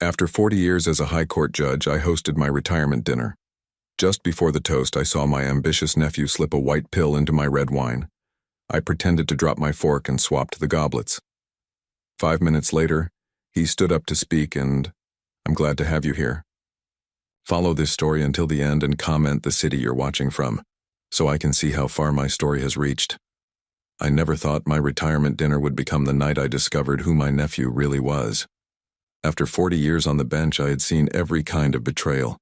After 40 years as a high court judge, I hosted my retirement dinner. Just before the toast, I saw my ambitious nephew slip a white pill into my red wine. I pretended to drop my fork and swapped the goblets. 5 minutes later, he stood up to speak and, "I'm glad to have you here. Follow this story until the end and comment the city you're watching from, so I can see how far my story has reached." I never thought my retirement dinner would become the night I discovered who my nephew really was. After 40 years on the bench, I had seen every kind of betrayal,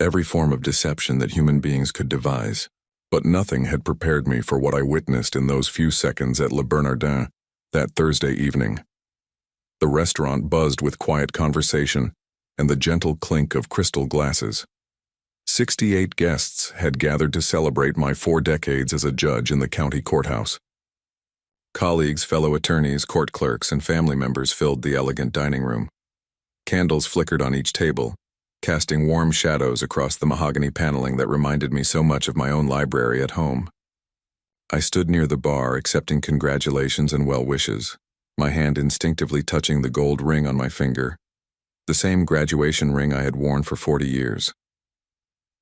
every form of deception that human beings could devise. But nothing had prepared me for what I witnessed in those few seconds at Le Bernardin that Thursday evening. The restaurant buzzed with quiet conversation and the gentle clink of crystal glasses. 68 guests had gathered to celebrate my 4 decades as a judge in the county courthouse. Colleagues, fellow attorneys, court clerks, and family members filled the elegant dining room. Candles flickered on each table, casting warm shadows across the mahogany paneling that reminded me so much of my own library at home. I stood near the bar, accepting congratulations and well wishes, my hand instinctively touching the gold ring on my finger, the same graduation ring I had worn for 40 years.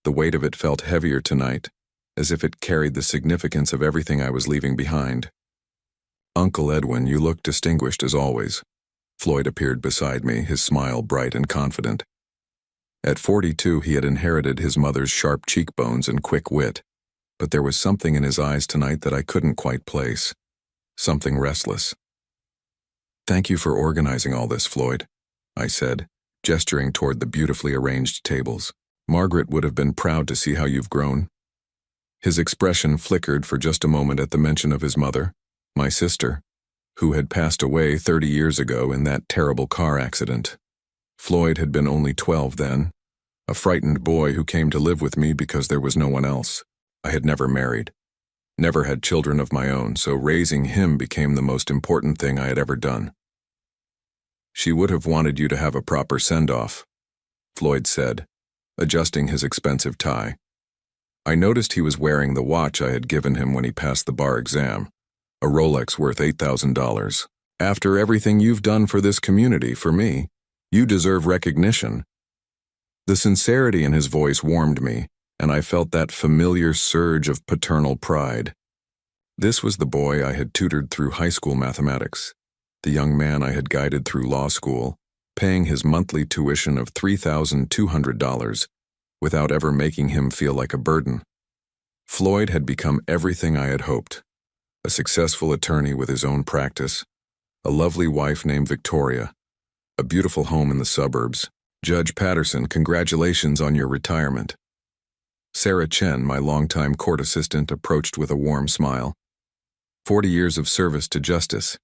The weight of it felt heavier tonight, as if it carried the significance of everything I was leaving behind. "Uncle Edwin, you look distinguished as always." Floyd appeared beside me, his smile bright and confident. At 42, he had inherited his mother's sharp cheekbones and quick wit, but there was something in his eyes tonight that I couldn't quite place. Something restless. "Thank you for organizing all this, Floyd," I said, gesturing toward the beautifully arranged tables. "Margaret would have been proud to see how you've grown." His expression flickered for just a moment at the mention of his mother, my sister, who had passed away 30 years ago in that terrible car accident. Floyd had been only 12 then, a frightened boy who came to live with me because there was no one else. I had never married, never had children of my own, so raising him became the most important thing I had ever done. "She would have wanted you to have a proper send-off," Floyd said, adjusting his expensive tie. I noticed he was wearing the watch I had given him when he passed the bar exam, a Rolex worth $8,000. "After everything you've done for this community, for me, you deserve recognition." The sincerity in his voice warmed me, and I felt that familiar surge of paternal pride. This was the boy I had tutored through high school mathematics, the young man I had guided through law school, paying his monthly tuition of $3,200 without ever making him feel like a burden. Floyd had become everything I had hoped. A successful attorney with his own practice, a lovely wife named Victoria, a beautiful home in the suburbs. "Judge Patterson, congratulations on your retirement." Sarah Chen, my longtime court assistant, approached with a warm smile. 40 years of service to justice.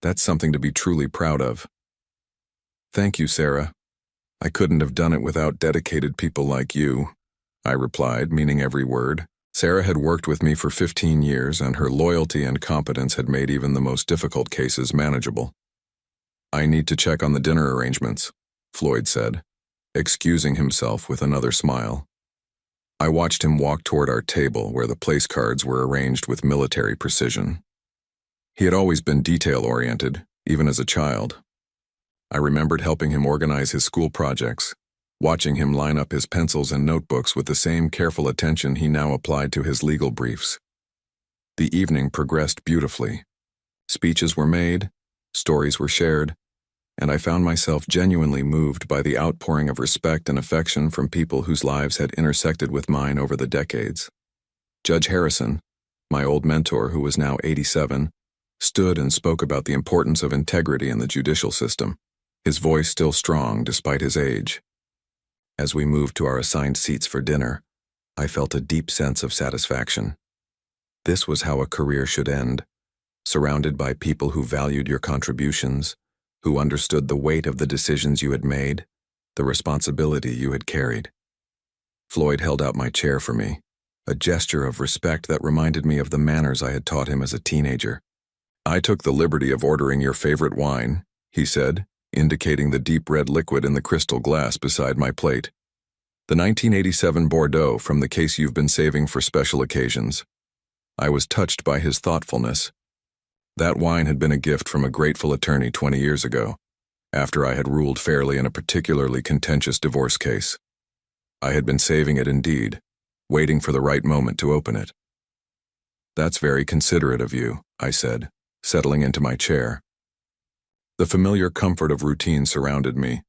That's something to be truly proud of. "Thank you, Sarah. I couldn't have done it without dedicated people like you," I replied, meaning every word. Sarah had worked with me for 15 years, and her loyalty and competence had made even the most difficult cases manageable. "I need to check on the dinner arrangements," Floyd said, excusing himself with another smile. I watched him walk toward our table, where the place cards were arranged with military precision. He had always been detail-oriented, even as a child. I remembered helping him organize his school projects, watching him line up his pencils and notebooks with the same careful attention he now applied to his legal briefs. The evening progressed beautifully. Speeches were made, stories were shared, and I found myself genuinely moved by the outpouring of respect and affection from people whose lives had intersected with mine over the decades. Judge Harrison, my old mentor who was now 87, stood and spoke about the importance of integrity in the judicial system, his voice still strong despite his age. As we moved to our assigned seats for dinner, I felt a deep sense of satisfaction. This was how a career should end, surrounded by people who valued your contributions, who understood the weight of the decisions you had made, the responsibility you had carried. Floyd held out my chair for me, a gesture of respect that reminded me of the manners I had taught him as a teenager. "I took the liberty of ordering your favorite wine," he said, indicating the deep red liquid in the crystal glass beside my plate. "The 1987 Bordeaux from the case you've been saving for special occasions." I was touched by his thoughtfulness. That wine had been a gift from a grateful attorney 20 years ago, after I had ruled fairly in a particularly contentious divorce case. I had been saving it indeed, waiting for the right moment to open it. "That's very considerate of you," I said, settling into my chair. The familiar comfort of routine surrounded me,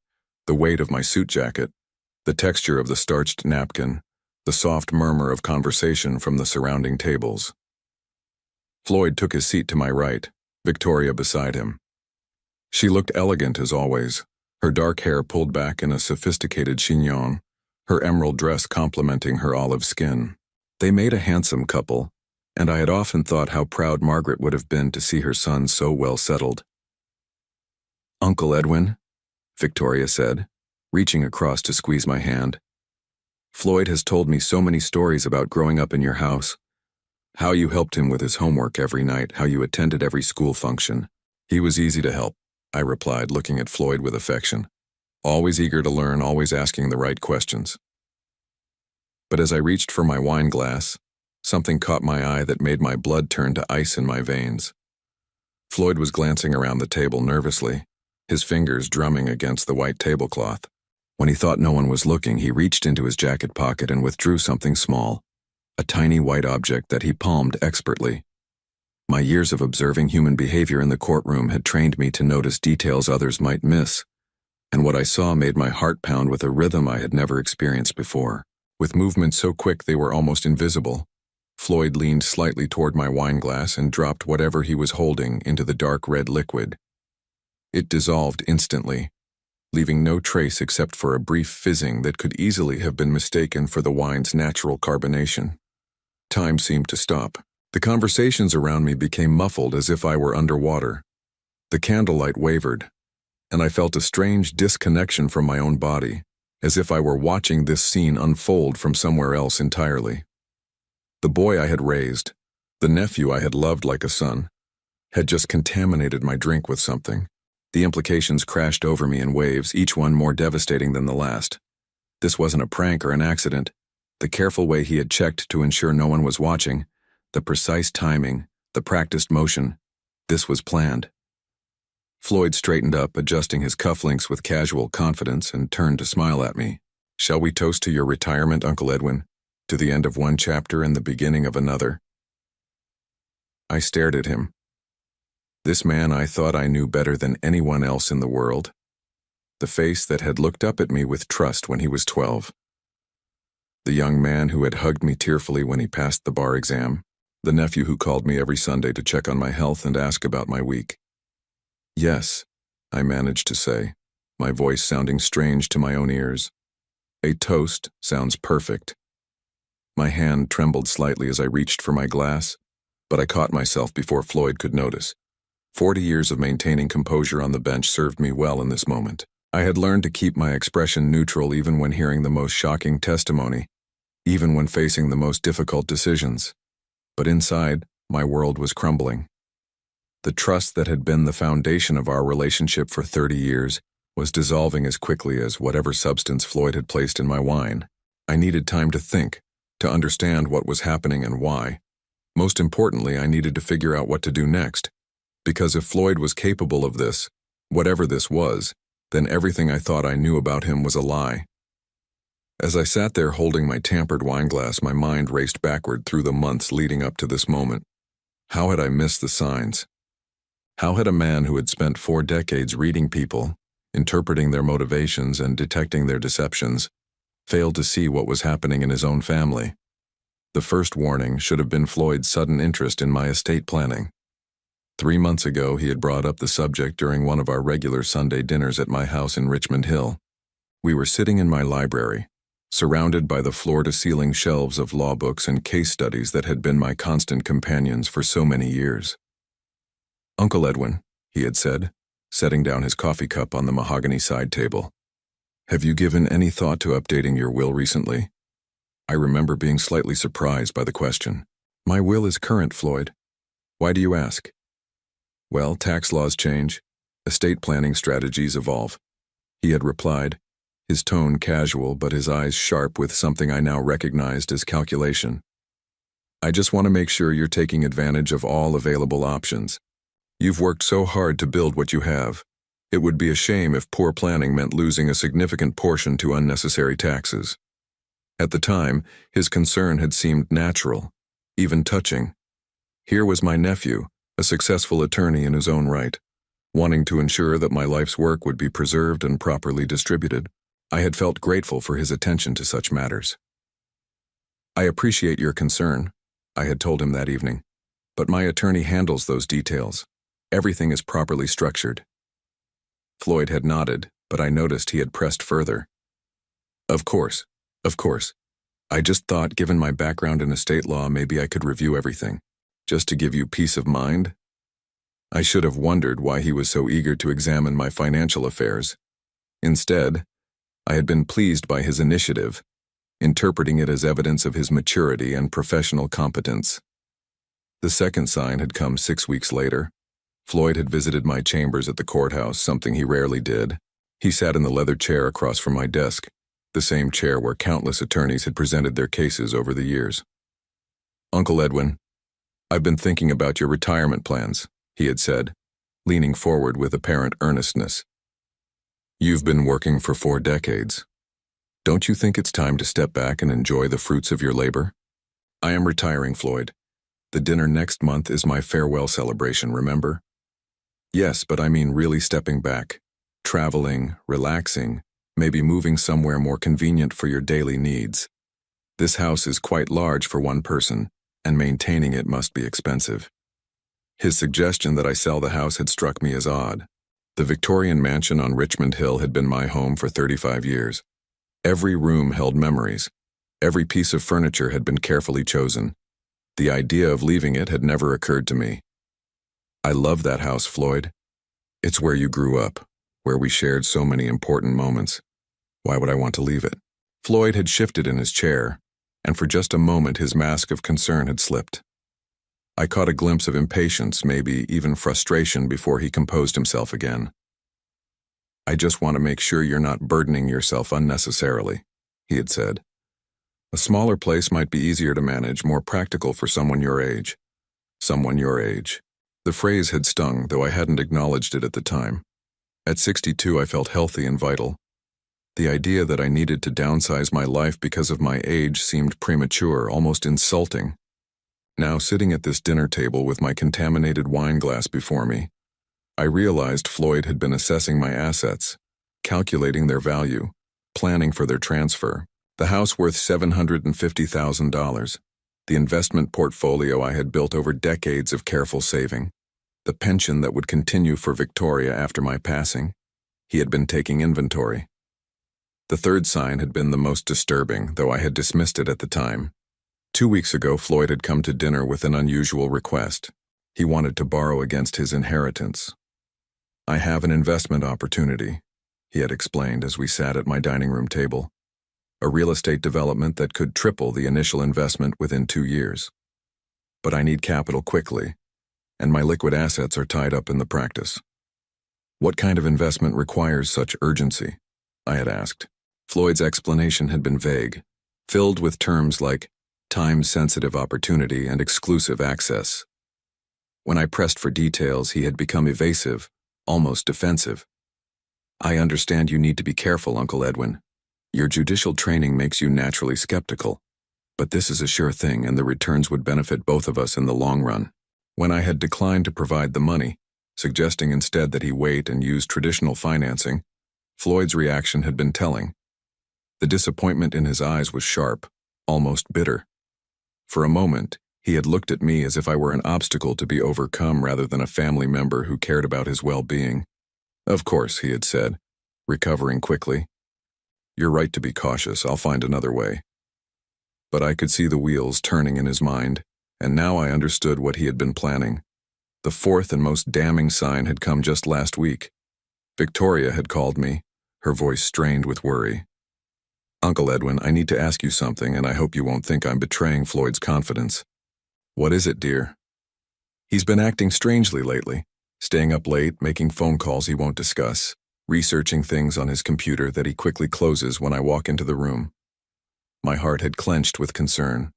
the weight of my suit jacket, the texture of the starched napkin, the soft murmur of conversation from the surrounding tables. Floyd took his seat to my right, Victoria beside him. She looked elegant as always, her dark hair pulled back in a sophisticated chignon, her emerald dress complementing her olive skin. They made a handsome couple, and I had often thought how proud Margaret would have been to see her son so well settled. "Uncle Edwin," Victoria said, reaching across to squeeze my hand. "Floyd has told me so many stories about growing up in your house. How you helped him with his homework every night, how you attended every school function." "He was easy to help," I replied, looking at Floyd with affection. "Always eager to learn, always asking the right questions." But as I reached for my wine glass, something caught my eye that made my blood turn to ice in my veins. Floyd was glancing around the table nervously, his fingers drumming against the white tablecloth. When he thought no one was looking, he reached into his jacket pocket and withdrew something small, a tiny white object that he palmed expertly. My years of observing human behavior in the courtroom had trained me to notice details others might miss, and what I saw made my heart pound with a rhythm I had never experienced before. With movements so quick they were almost invisible, Floyd leaned slightly toward my wine glass and dropped whatever he was holding into the dark red liquid. It dissolved instantly, leaving no trace except for a brief fizzing that could easily have been mistaken for the wine's natural carbonation. Time seemed to stop. The conversations around me became muffled as if I were underwater. The candlelight wavered, and I felt a strange disconnection from my own body, as if I were watching this scene unfold from somewhere else entirely. The boy I had raised, the nephew I had loved like a son, had just contaminated my drink with something. The implications crashed over me in waves, each one more devastating than the last. This wasn't a prank or an accident. The careful way he had checked to ensure no one was watching, the precise timing, the practiced motion, this was planned. Floyd straightened up, adjusting his cufflinks with casual confidence, and turned to smile at me. "Shall we toast to your retirement, Uncle Edwin? To the end of one chapter and the beginning of another?" I stared at him. This man I thought I knew better than anyone else in the world. The face that had looked up at me with trust when he was 12. The young man who had hugged me tearfully when he passed the bar exam. The nephew who called me every Sunday to check on my health and ask about my week. "Yes," I managed to say, my voice sounding strange to my own ears. "A toast sounds perfect." My hand trembled slightly as I reached for my glass, but I caught myself before Floyd could notice. 40 years of maintaining composure on the bench served me well in this moment. I had learned to keep my expression neutral even when hearing the most shocking testimony, even when facing the most difficult decisions. But inside, my world was crumbling. The trust that had been the foundation of our relationship for 30 years was dissolving as quickly as whatever substance Floyd had placed in my wine. I needed time to think, to understand what was happening and why. Most importantly, I needed to figure out what to do next. Because if Floyd was capable of this, whatever this was, then everything I thought I knew about him was a lie. As I sat there holding my tampered wine glass, my mind raced backward through the months leading up to this moment. How had I missed the signs? How had a man who had spent 4 decades reading people, interpreting their motivations and detecting their deceptions, failed to see what was happening in his own family? The first warning should have been Floyd's sudden interest in my estate planning. 3 months ago, he had brought up the subject during one of our regular Sunday dinners at my house in Richmond Hill. We were sitting in my library, surrounded by the floor-to-ceiling shelves of law books and case studies that had been my constant companions for so many years. "Uncle Edwin," he had said, setting down his coffee cup on the mahogany side table, "have you given any thought to updating your will recently?" I remember being slightly surprised by the question. "My will is current, Floyd. Why do you ask?" "Well, tax laws change. Estate planning strategies evolve," he had replied, his tone casual but his eyes sharp with something I now recognized as calculation. "I just want to make sure you're taking advantage of all available options. You've worked so hard to build what you have. It would be a shame if poor planning meant losing a significant portion to unnecessary taxes. At the time, his concern had seemed natural, even touching. Here was my nephew, a successful attorney in his own right, wanting to ensure that my life's work would be preserved and properly distributed. I had felt grateful for his attention to such matters. "I appreciate your concern," I had told him that evening, "but my attorney handles those details. Everything is properly structured." Floyd had nodded, but I noticed he had pressed further. Of course. I just thought, given my background in estate law, maybe I could review everything, just to give you peace of mind." I should have wondered why he was so eager to examine my financial affairs. Instead, I had been pleased by his initiative, interpreting it as evidence of his maturity and professional competence. The second sign had come 6 weeks later. Floyd had visited my chambers at the courthouse, something he rarely did. He sat in the leather chair across from my desk, the same chair where countless attorneys had presented their cases over the years. "Uncle Edwin, I've been thinking about your retirement plans," he had said, leaning forward with apparent earnestness. "You've been working for 4 decades. Don't you think it's time to step back and enjoy the fruits of your labor?" "I am retiring, Floyd. The dinner next month is my farewell celebration, remember?" "Yes, but I mean really stepping back, traveling, relaxing, maybe moving somewhere more convenient for your daily needs. This house is quite large for one person, and maintaining it must be expensive." His suggestion that I sell the house had struck me as odd. The Victorian mansion on Richmond Hill had been my home for 35 years. Every room held memories. Every piece of furniture had been carefully chosen. The idea of leaving it had never occurred to me. "I love that house, Floyd. It's where you grew up, where we shared so many important moments. Why would I want to leave it?" Floyd had shifted in his chair, and for just a moment his mask of concern had slipped. I caught a glimpse of impatience, maybe even frustration, before he composed himself again. "I just want to make sure you're not burdening yourself unnecessarily," he had said. "A smaller place might be easier to manage, more practical for someone your age." Someone your age. The phrase had stung, though I hadn't acknowledged it at the time. At 62, I felt healthy and vital. The idea that I needed to downsize my life because of my age seemed premature, almost insulting. Now, sitting at this dinner table with my contaminated wine glass before me, I realized Floyd had been assessing my assets, calculating their value, planning for their transfer. The house worth $750,000, the investment portfolio I had built over decades of careful saving, the pension that would continue for Victoria after my passing. He had been taking inventory. The third sign had been the most disturbing, though I had dismissed it at the time. 2 weeks ago, Floyd had come to dinner with an unusual request. He wanted to borrow against his inheritance. "I have an investment opportunity," he had explained as we sat at my dining room table. "A real estate development that could triple the initial investment within 2 years. But I need capital quickly, and my liquid assets are tied up in the practice." "What kind of investment requires such urgency?" I had asked. Floyd's explanation had been vague, filled with terms like time-sensitive opportunity and exclusive access. When I pressed for details, he had become evasive, almost defensive. "I understand you need to be careful, Uncle Edwin. Your judicial training makes you naturally skeptical. But this is a sure thing, and the returns would benefit both of us in the long run." When I had declined to provide the money, suggesting instead that he wait and use traditional financing, Floyd's reaction had been telling. The disappointment in his eyes was sharp, almost bitter. For a moment, he had looked at me as if I were an obstacle to be overcome rather than a family member who cared about his well-being. "Of course," he had said, recovering quickly. "You're right to be cautious. I'll find another way." But I could see the wheels turning in his mind, and now I understood what he had been planning. The fourth and most damning sign had come just last week. Victoria had called me, her voice strained with worry. "Uncle Edwin, I need to ask you something, and I hope you won't think I'm betraying Floyd's confidence." "What is it, dear?" "He's been acting strangely lately, staying up late, making phone calls he won't discuss, researching things on his computer that he quickly closes when I walk into the room." My heart had clenched with concern.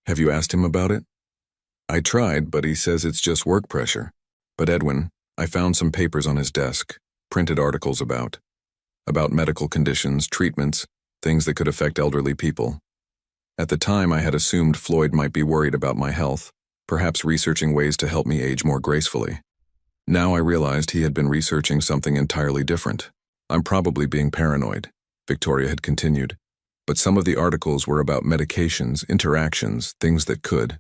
"Have you asked him about it?" "I tried, but he says it's just work pressure." "But Edwin, I found some papers on his desk, printed articles about medical conditions, treatments, things that could affect elderly people. At the time, I had assumed Floyd might be worried about my health, perhaps researching ways to help me age more gracefully. Now I realized he had been researching something entirely different. I'm probably being paranoid, Victoria had continued, but some of the articles were about medications, interactions, things that could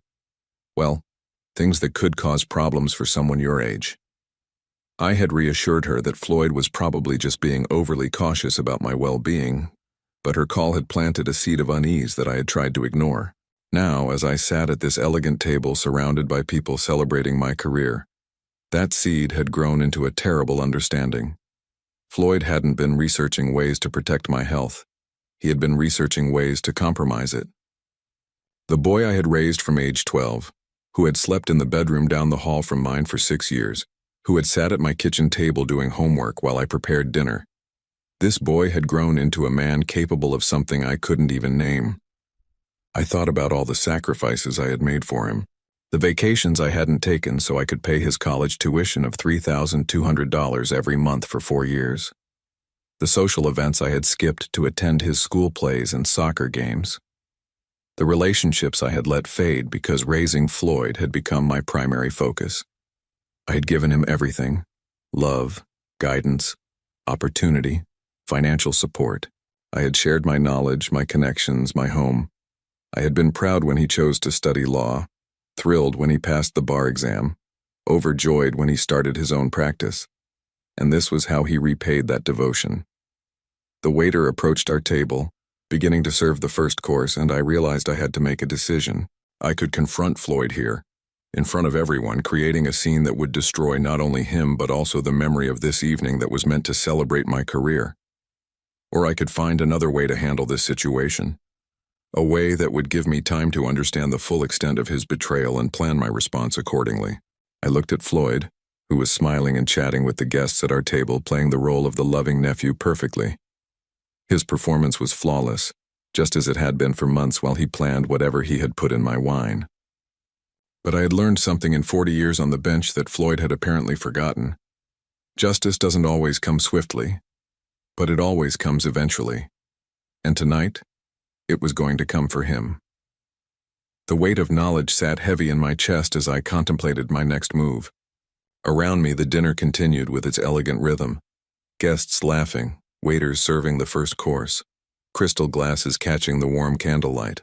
cause problems for someone your age. I had reassured her that Floyd was probably just being overly cautious about my well-being, but her call had planted a seed of unease that I had tried to ignore. Now, as I sat at this elegant table surrounded by people celebrating my career, that seed had grown into a terrible understanding. Floyd hadn't been researching ways to protect my health. He had been researching ways to compromise it. The boy I had raised from age 12, who had slept in the bedroom down the hall from mine for 6 years, who had sat at my kitchen table doing homework while I prepared dinner. This boy had grown into a man capable of something I couldn't even name. I thought about all the sacrifices I had made for him, the vacations I hadn't taken so I could pay his college tuition of $3,200 every month for 4 years, the social events I had skipped to attend his school plays and soccer games, the relationships I had let fade because raising Floyd had become my primary focus. I had given him everything: love, guidance, opportunity, financial support. I had shared my knowledge, my connections, my home. I had been proud when he chose to study law, thrilled when he passed the bar exam, overjoyed when he started his own practice. And this was how he repaid that devotion. The waiter approached our table, beginning to serve the first course, and I realized I had to make a decision. I could confront Floyd here, in front of everyone, creating a scene that would destroy not only him but also the memory of this evening that was meant to celebrate my career. Or I could find another way to handle this situation, a way that would give me time to understand the full extent of his betrayal and plan my response accordingly. I looked at Floyd, who was smiling and chatting with the guests at our table, playing the role of the loving nephew perfectly. His performance was flawless, just as it had been for months while he planned whatever he had put in my wine. But I had learned something in 40 years on the bench that Floyd had apparently forgotten. Justice doesn't always come swiftly, but it always comes eventually. And tonight, it was going to come for him. The weight of knowledge sat heavy in my chest as I contemplated my next move. Around me, the dinner continued with its elegant rhythm. Guests laughing, waiters serving the first course, crystal glasses catching the warm candlelight.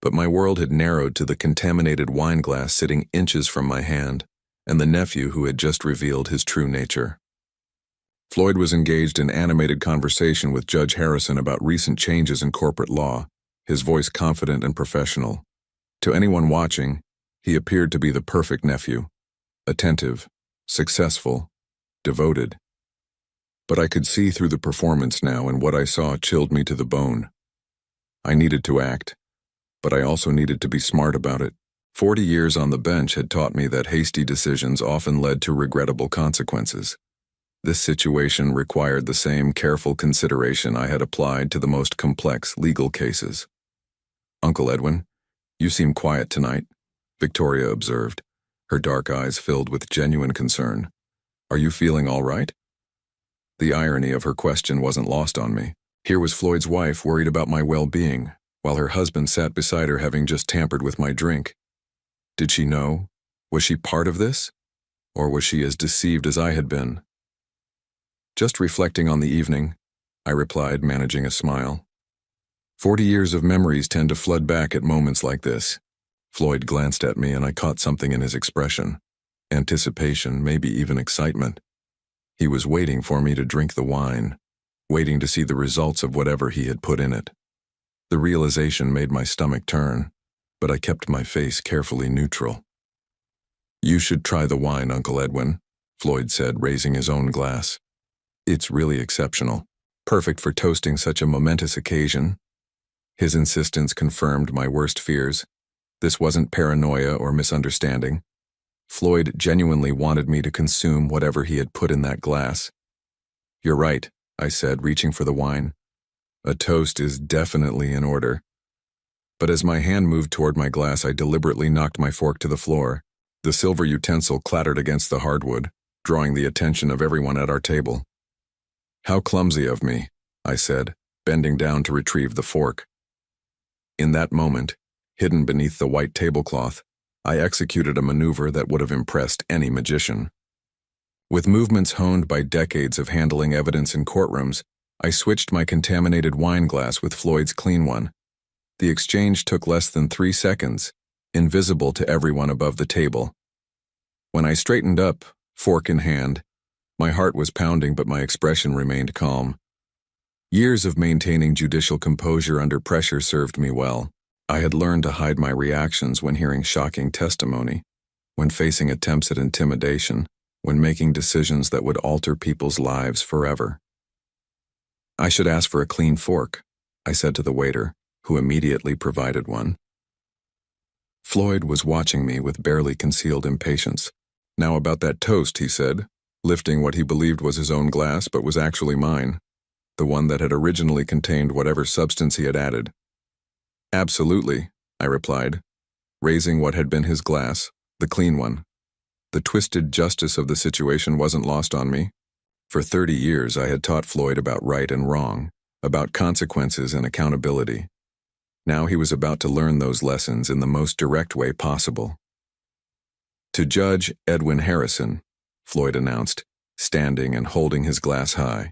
But my world had narrowed to the contaminated wine glass sitting inches from my hand, and the nephew who had just revealed his true nature. Floyd was engaged in animated conversation with Judge Harrison about recent changes in corporate law, his voice confident and professional. To anyone watching, he appeared to be the perfect nephew, attentive, successful, devoted. But I could see through the performance now, and what I saw chilled me to the bone. I needed to act, but I also needed to be smart about it. 40 years on the bench had taught me that hasty decisions often led to regrettable consequences. This situation required the same careful consideration I had applied to the most complex legal cases. "Uncle Edwin, you seem quiet tonight," Victoria observed, her dark eyes filled with genuine concern. "Are you feeling all right?" The irony of her question wasn't lost on me. Here was Floyd's wife worried about my well-being, while her husband sat beside her having just tampered with my drink. Did she know? Was she part of this? Or was she as deceived as I had been? "Just reflecting on the evening," I replied, managing a smile. 40 years of memories tend to flood back at moments like this. Floyd glanced at me and I caught something in his expression. Anticipation, maybe even excitement. He was waiting for me to drink the wine, waiting to see the results of whatever he had put in it. The realization made my stomach turn, but I kept my face carefully neutral. "You should try the wine, Uncle Edwin," Floyd said, raising his own glass. "It's really exceptional, perfect for toasting such a momentous occasion." His insistence confirmed my worst fears. This wasn't paranoia or misunderstanding. Floyd genuinely wanted me to consume whatever he had put in that glass. "You're right," I said, reaching for the wine. "A toast is definitely in order." But as my hand moved toward my glass, I deliberately knocked my fork to the floor. The silver utensil clattered against the hardwood, drawing the attention of everyone at our table. How clumsy of me, I said, bending down to retrieve the fork. In that moment, hidden beneath the white tablecloth, I executed a maneuver that would have impressed any magician. With movements honed by decades of handling evidence in courtrooms, I switched my contaminated wine glass with Floyd's clean one. The exchange took less than 3 seconds, invisible to everyone above the table. When I straightened up, fork in hand, my heart was pounding but my expression remained calm. Years of maintaining judicial composure under pressure served me well. I had learned to hide my reactions when hearing shocking testimony, when facing attempts at intimidation, when making decisions that would alter people's lives forever. I should ask for a clean fork, I said to the waiter, who immediately provided one. Floyd was watching me with barely concealed impatience. Now about that toast, he said, lifting what he believed was his own glass but was actually mine, the one that had originally contained whatever substance he had added. Absolutely, I replied, raising what had been his glass, the clean one. The twisted justice of the situation wasn't lost on me. For 30 years I had taught Floyd about right and wrong, about consequences and accountability. Now he was about to learn those lessons in the most direct way possible. To Judge Edwin Harrison, Floyd announced, standing and holding his glass high.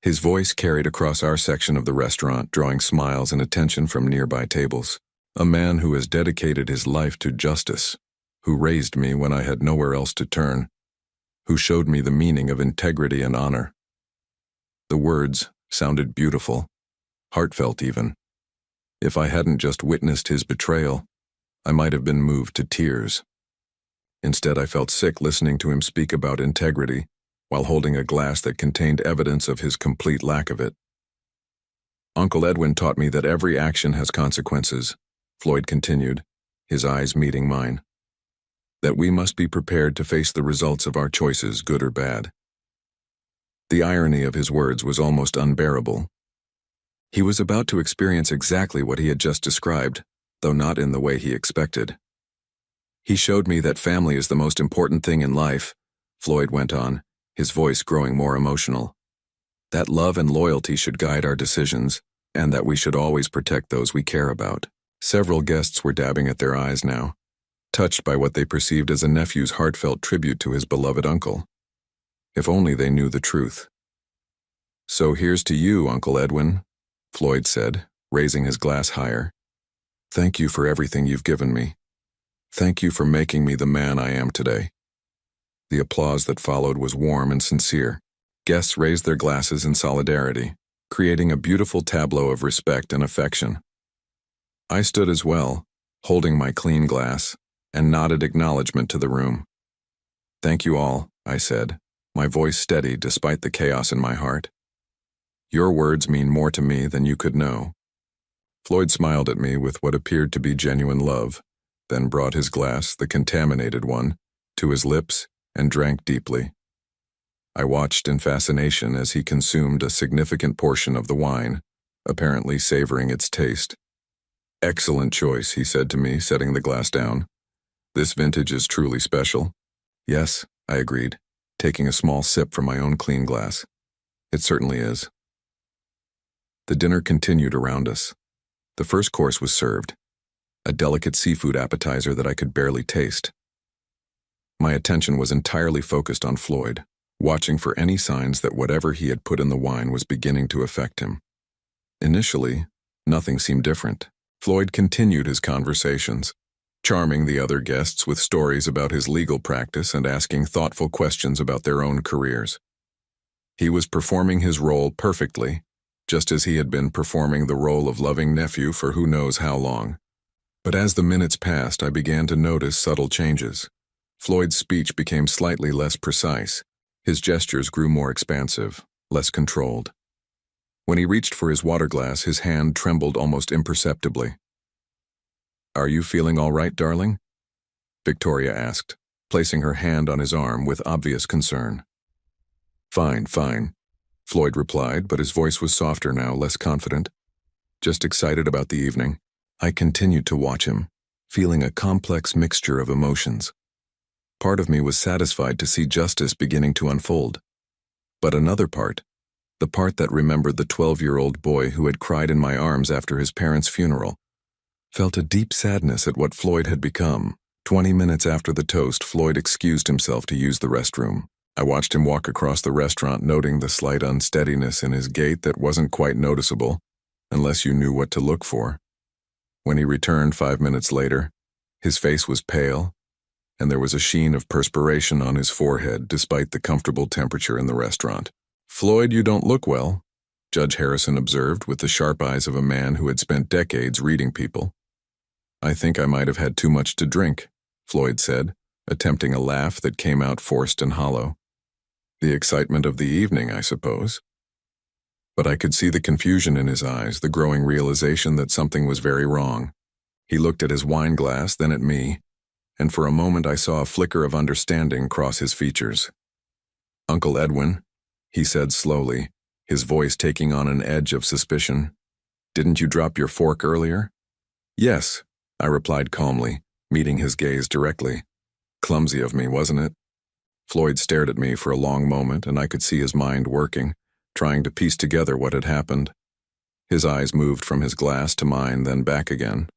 His voice carried across our section of the restaurant, drawing smiles and attention from nearby tables. A man who has dedicated his life to justice, who raised me when I had nowhere else to turn, who showed me the meaning of integrity and honor. The words sounded beautiful, heartfelt even. If I hadn't just witnessed his betrayal, I might have been moved to tears. Instead, I felt sick listening to him speak about integrity while holding a glass that contained evidence of his complete lack of it. Uncle Edwin taught me that every action has consequences, Floyd continued, his eyes meeting mine. That we must be prepared to face the results of our choices, good or bad. The irony of his words was almost unbearable. He was about to experience exactly what he had just described, though not in the way he expected. He showed me that family is the most important thing in life, Floyd went on, his voice growing more emotional. That love and loyalty should guide our decisions, and that we should always protect those we care about. Several guests were dabbing at their eyes now, touched by what they perceived as a nephew's heartfelt tribute to his beloved uncle. If only they knew the truth. So here's to you, Uncle Edwin, Floyd said, raising his glass higher. Thank you for everything you've given me. Thank you for making me the man I am today. The applause that followed was warm and sincere. Guests raised their glasses in solidarity, creating a beautiful tableau of respect and affection. I stood as well, holding my clean glass, and nodded acknowledgement to the room. Thank you all, I said, my voice steady despite the chaos in my heart. Your words mean more to me than you could know. Floyd smiled at me with what appeared to be genuine love, then brought his glass, the contaminated one, to his lips and drank deeply. I watched in fascination as he consumed a significant portion of the wine, apparently savoring its taste. Excellent choice, he said to me, setting the glass down. This vintage is truly special. Yes, I agreed, taking a small sip from my own clean glass. It certainly is. The dinner continued around us. The first course was served, a delicate seafood appetizer that I could barely taste. My attention was entirely focused on Floyd, watching for any signs that whatever he had put in the wine was beginning to affect him. Initially, nothing seemed different. Floyd continued his conversations, charming the other guests with stories about his legal practice and asking thoughtful questions about their own careers. He was performing his role perfectly, just as he had been performing the role of loving nephew for who knows how long. But as the minutes passed, I began to notice subtle changes. Floyd's speech became slightly less precise. His gestures grew more expansive, less controlled. When he reached for his water glass, his hand trembled almost imperceptibly. Are you feeling all right, darling? Victoria asked, placing her hand on his arm with obvious concern. Fine, fine, Floyd replied, but his voice was softer now, less confident. Just excited about the evening. I continued to watch him, feeling a complex mixture of emotions. Part of me was satisfied to see justice beginning to unfold. But another part, the part that remembered the 12-year-old boy who had cried in my arms after his parents' funeral. Felt a deep sadness at what Floyd had become. 20 minutes after the toast, Floyd excused himself to use the restroom. I watched him walk across the restaurant, noting the slight unsteadiness in his gait that wasn't quite noticeable, unless you knew what to look for. When he returned 5 minutes later, his face was pale, and there was a sheen of perspiration on his forehead despite the comfortable temperature in the restaurant. "Floyd, you don't look well," Judge Harrison observed with the sharp eyes of a man who had spent decades reading people. "I think I might have had too much to drink," Floyd said, attempting a laugh that came out forced and hollow. "The excitement of the evening, I suppose." But I could see the confusion in his eyes, the growing realization that something was very wrong. He looked at his wine glass, then at me, and for a moment I saw a flicker of understanding cross his features. "Uncle Edwin," he said slowly, his voice taking on an edge of suspicion, "didn't you drop your fork earlier?" "Yes," I replied calmly, meeting his gaze directly. "Clumsy of me, wasn't it?" Floyd stared at me for a long moment, and I could see his mind working, trying to piece together what had happened. His eyes moved from his glass to mine, then back again.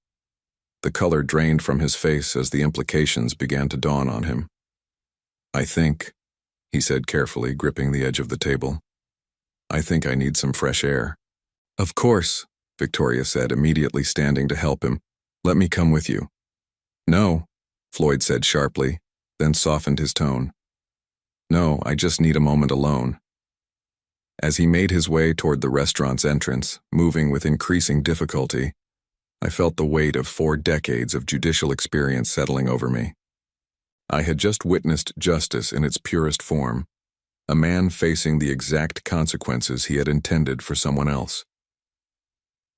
The color drained from his face as the implications began to dawn on him. "I think," he said carefully, gripping the edge of the table, "I think I need some fresh air." "Of course," Victoria said, immediately standing to help him. "Let me come with you." "No," Floyd said sharply, then softened his tone. "No, I just need a moment alone." As he made his way toward the restaurant's entrance, moving with increasing difficulty, I felt the weight of 4 decades of judicial experience settling over me. I had just witnessed justice in its purest form, a man facing the exact consequences he had intended for someone else.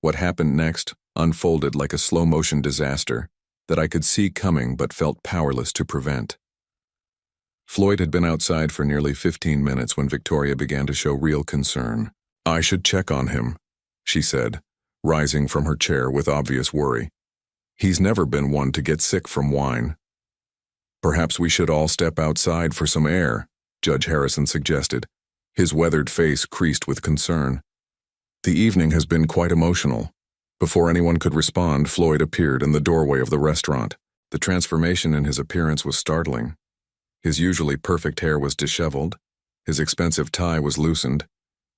What happened next unfolded like a slow-motion disaster that I could see coming but felt powerless to prevent. Floyd had been outside for nearly 15 minutes when Victoria began to show real concern. "I should check on him," she said, rising from her chair with obvious worry. "He's never been one to get sick from wine." "Perhaps we should all step outside for some air," Judge Harrison suggested, his weathered face creased with concern. "The evening has been quite emotional." Before anyone could respond, Floyd appeared in the doorway of the restaurant. The transformation in his appearance was startling. His usually perfect hair was disheveled, his expensive tie was loosened,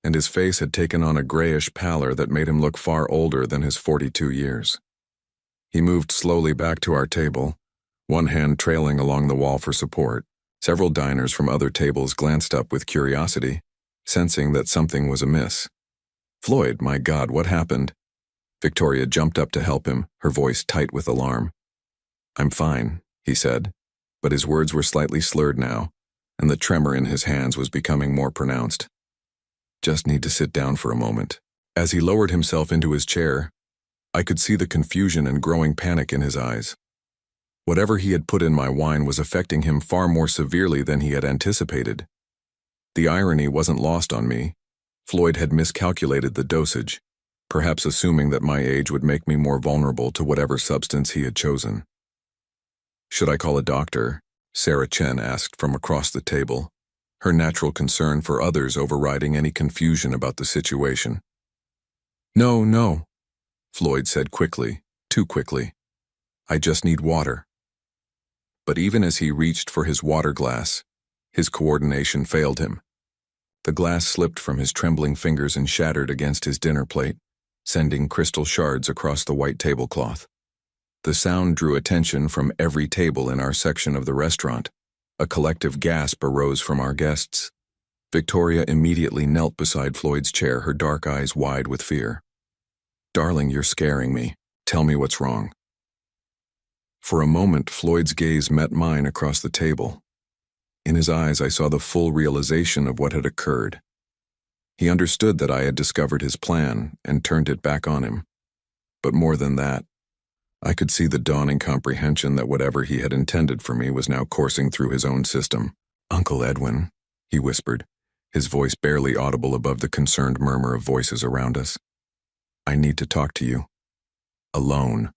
and his face had taken on a grayish pallor that made him look far older than his 42 years. He moved slowly back to our table, one hand trailing along the wall for support. Several diners from other tables glanced up with curiosity, sensing that something was amiss. "Floyd, my God, what happened?" Victoria jumped up to help him, her voice tight with alarm. "I'm fine," he said, but his words were slightly slurred now, and the tremor in his hands was becoming more pronounced. "Just need to sit down for a moment." As he lowered himself into his chair, I could see the confusion and growing panic in his eyes. Whatever he had put in my wine was affecting him far more severely than he had anticipated. The irony wasn't lost on me. Floyd had miscalculated the dosage, perhaps assuming that my age would make me more vulnerable to whatever substance he had chosen. "Should I call a doctor?" Sarah Chen asked from across the table, her natural concern for others overriding any confusion about the situation. "No, no," Floyd said quickly, too quickly. "I just need water." But even as he reached for his water glass, his coordination failed him. The glass slipped from his trembling fingers and shattered against his dinner plate, sending crystal shards across the white tablecloth. The sound drew attention from every table in our section of the restaurant. A collective gasp arose from our guests. Victoria immediately knelt beside Floyd's chair, her dark eyes wide with fear. "Darling, you're scaring me. Tell me what's wrong." For a moment, Floyd's gaze met mine across the table. In his eyes, I saw the full realization of what had occurred. He understood that I had discovered his plan and turned it back on him. But more than that, I could see the dawning comprehension that whatever he had intended for me was now coursing through his own system. "Uncle Edwin," he whispered, his voice barely audible above the concerned murmur of voices around us. "I need to talk to you. Alone."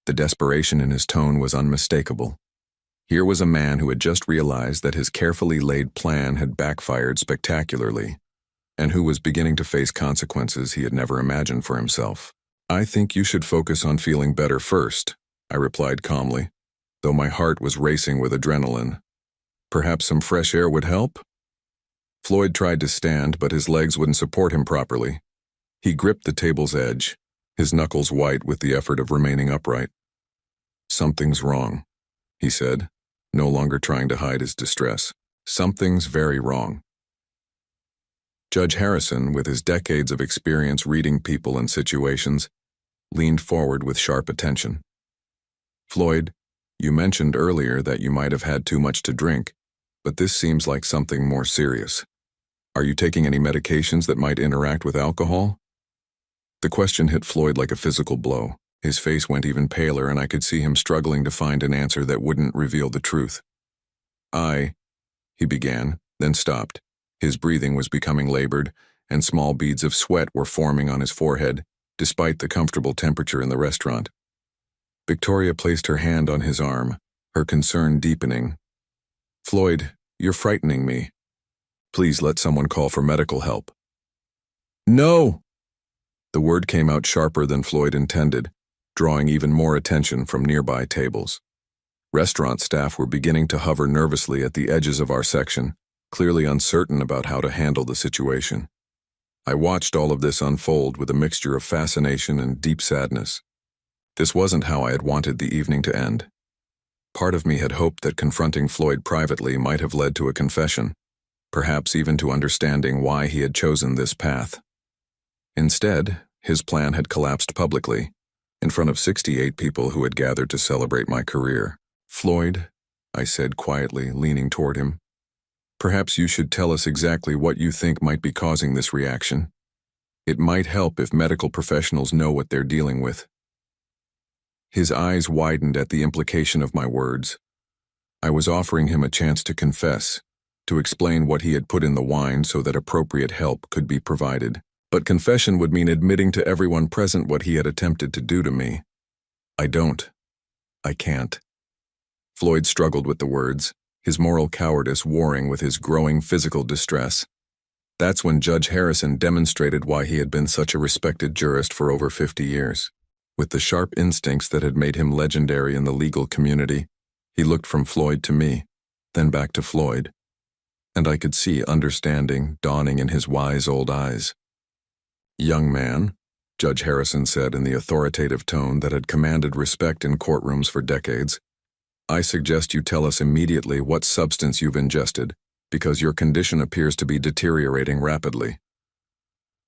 The desperation in his tone was unmistakable. Here was a man who had just realized that his carefully laid plan had backfired spectacularly, and who was beginning to face consequences he had never imagined for himself. "I think you should focus on feeling better first," I replied calmly, though my heart was racing with adrenaline. "Perhaps some fresh air would help?" Floyd tried to stand, but his legs wouldn't support him properly. He gripped the table's edge, his knuckles white with the effort of remaining upright. "Something's wrong," he said, no longer trying to hide his distress. "Something's very wrong." Judge Harrison, with his decades of experience reading people and situations, leaned forward with sharp attention. "Floyd, you mentioned earlier that you might have had too much to drink, but this seems like something more serious. Are you taking any medications that might interact with alcohol?" The question hit Floyd like a physical blow. His face went even paler, and I could see him struggling to find an answer that wouldn't reveal the truth. He began, then stopped. His breathing was becoming labored, and small beads of sweat were forming on his forehead, despite the comfortable temperature in the restaurant. Victoria placed her hand on his arm, her concern deepening. "Floyd, you're frightening me. Please let someone call for medical help." "No!" The word came out sharper than Floyd intended, drawing even more attention from nearby tables. Restaurant staff were beginning to hover nervously at the edges of our section, clearly uncertain about how to handle the situation. I watched all of this unfold with a mixture of fascination and deep sadness. This wasn't how I had wanted the evening to end. Part of me had hoped that confronting Floyd privately might have led to a confession, perhaps even to understanding why he had chosen this path. Instead, his plan had collapsed publicly, in front of 68 people who had gathered to celebrate my career. "Floyd," I said quietly, leaning toward him, "perhaps you should tell us exactly what you think might be causing this reaction. It might help if medical professionals know what they're dealing with." His eyes widened at the implication of my words. I was offering him a chance to confess, to explain what he had put in the wine so that appropriate help could be provided. But confession would mean admitting to everyone present what he had attempted to do to me. I can't. Floyd struggled with the words, his moral cowardice warring with his growing physical distress. That's when Judge Harrison demonstrated why he had been such a respected jurist for over 50 years. With the sharp instincts that had made him legendary in the legal community, he looked from Floyd to me, then back to Floyd, and I could see understanding dawning in his wise old eyes. "Young man," Judge Harrison said in the authoritative tone that had commanded respect in courtrooms for decades, "I suggest you tell us immediately what substance you've ingested, because your condition appears to be deteriorating rapidly."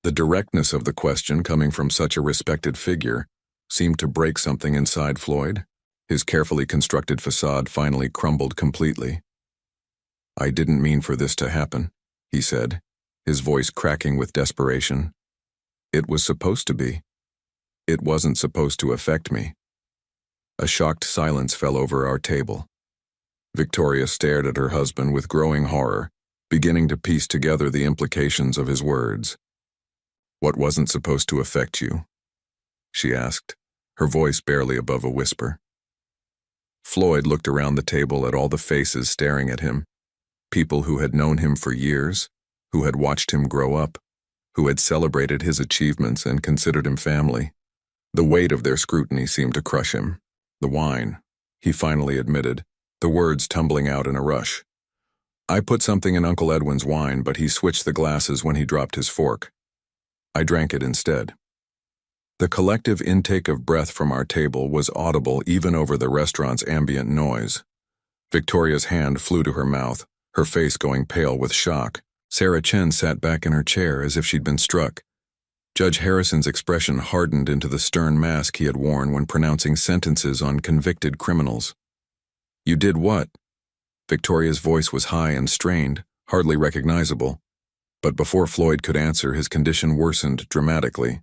The directness of the question coming from such a respected figure seemed to break something inside Floyd. His carefully constructed facade finally crumbled completely. "I didn't mean for this to happen," he said, his voice cracking with desperation. "It was supposed to be. It wasn't supposed to affect me." A shocked silence fell over our table. Victoria stared at her husband with growing horror, beginning to piece together the implications of his words. "What wasn't supposed to affect you?" she asked, her voice barely above a whisper. Floyd looked around the table at all the faces staring at him, people who had known him for years, who had watched him grow up, who had celebrated his achievements and considered him family. The weight of their scrutiny seemed to crush him. "The wine," he finally admitted, the words tumbling out in a rush. "I put something in Uncle Edwin's wine, but he switched the glasses when he dropped his fork. I drank it instead." The collective intake of breath from our table was audible even over the restaurant's ambient noise. Victoria's hand flew to her mouth, her face going pale with shock. Sarah Chen sat back in her chair as if she'd been struck. Judge Harrison's expression hardened into the stern mask he had worn when pronouncing sentences on convicted criminals. "You did what?" Victoria's voice was high and strained, hardly recognizable. But before Floyd could answer, his condition worsened dramatically.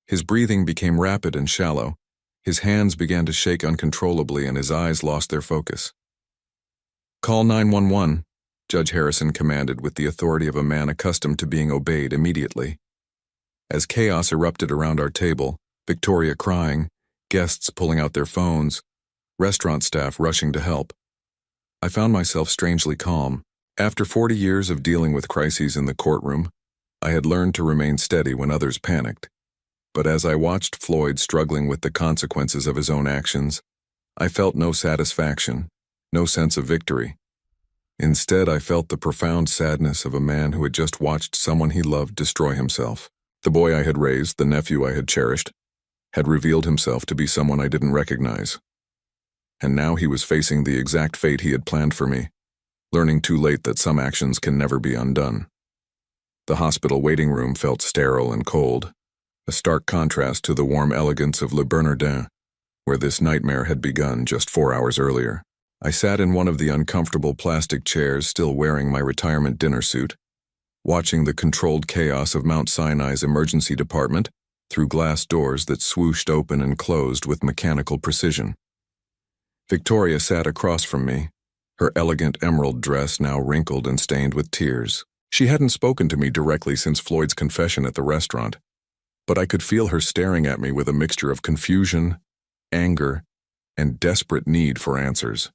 His breathing became rapid and shallow. His hands began to shake uncontrollably and his eyes lost their focus. "Call 911, Judge Harrison commanded with the authority of a man accustomed to being obeyed immediately. As chaos erupted around our table, Victoria crying, guests pulling out their phones, restaurant staff rushing to help, I found myself strangely calm. After 40 years of dealing with crises in the courtroom, I had learned to remain steady when others panicked, but as I watched Floyd struggling with the consequences of his own actions, I felt no satisfaction, no sense of victory. Instead, I felt the profound sadness of a man who had just watched someone he loved destroy himself. The boy I had raised, the nephew I had cherished, had revealed himself to be someone I didn't recognize. And now he was facing the exact fate he had planned for me, learning too late that some actions can never be undone. The hospital waiting room felt sterile and cold, a stark contrast to the warm elegance of Le Bernardin, where this nightmare had begun just 4 hours earlier. I sat in one of the uncomfortable plastic chairs, still wearing my retirement dinner suit, watching the controlled chaos of Mount Sinai's emergency department through glass doors that swooshed open and closed with mechanical precision. Victoria sat across from me, her elegant emerald dress now wrinkled and stained with tears. She hadn't spoken to me directly since Floyd's confession at the restaurant, but I could feel her staring at me with a mixture of confusion, anger, and desperate need for answers.